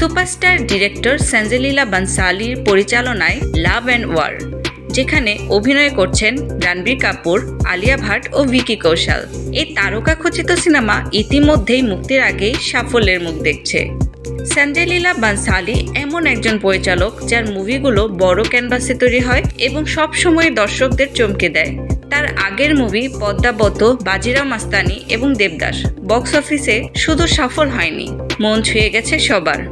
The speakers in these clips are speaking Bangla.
সুপারস্টার ডিরেক্টর সঞ্জয় লীলা বানসালির পরিচালনায় লাভ অ্যান্ড ওয়ার, যেখানে অভিনয় করছেন রণবীর কাপুর, আলিয়া ভাট ও ভিকি কৌশল। এই তারকাখচিত সিনেমা ইতিমধ্যেই মুক্তির আগেই সাফল্যের মুখ দেখছে। সঞ্জয় লীলা বানসালি এমন একজন পরিচালক যার মুভিগুলো বড় ক্যানভাসে তৈরি হয় এবং সবসময় দর্শকদের চমকে দেয়। তার আগের মুভি পদ্মাবত, বাজিরাও মাস্তানি এবং দেবদাস বক্স অফিসে শুধু সফল হয়নি, মন ছুঁয়ে গেছে সবার।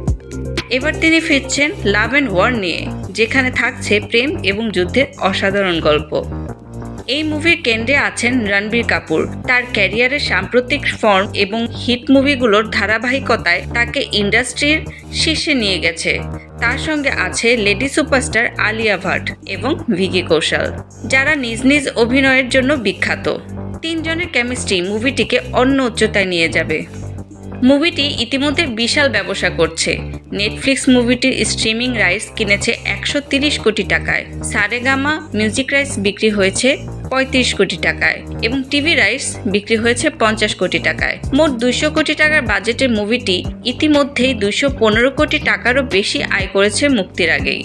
এবার তিনি ফিরছেন লাভ অ্যান্ড ওয়ার নিয়ে, যেখানে থাকছে প্রেম এবং যুদ্ধের অসাধারণ গল্প। এই মুভির কেন্দ্রে আছেন রণবীর কাপুর। তার ক্যারিয়ারের সাম্প্রতিক ফর্ম এবং হিট মুভিগুলোর ধারাবাহিকতায় তাকে ইন্ডাস্ট্রির শীর্ষে নিয়ে গেছে। তার সঙ্গে আছে লেডি সুপারস্টার আলিয়া ভাট এবং ভিকি কৌশল, যারা নিজ নিজ অভিনয়ের জন্য বিখ্যাত। তিনজনের কেমিস্ট্রি মুভিটিকে অন্য উচ্চতায় নিয়ে যাবে। মুভিটি ইতিমধ্যে বিশাল ব্যবসা করছে। নেটফ্লিক্স মুভিটির স্ট্রিমিং রাইটস কিনেছে 130 কোটি টাকায়, সারেগামা মিউজিক রাইটস বিক্রি হয়েছে 35 কোটি টাকায় এবং টিভি রাইটস বিক্রি হয়েছে 50 কোটি টাকায়। মোট 200 কোটি টাকার বাজেটের মুভিটি ইতিমধ্যেই 215 কোটি টাকারও বেশি আয় করেছে মুক্তির আগেই।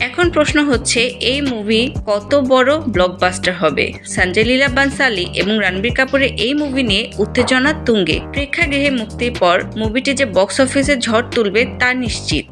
এখন প্রশ্ন হচ্ছে, এই মুভি কত বড় ব্লকবাস্টার হবে? সঞ্জয় লীলা বানসালি এবং রণবীর কাপুরের এই মুভি নিয়ে উত্তেজনা তুঙ্গে। প্রেক্ষাগৃহে মুক্তির পর মুভিটি যে বক্স অফিসে ঝড় তুলবে তা নিশ্চিত।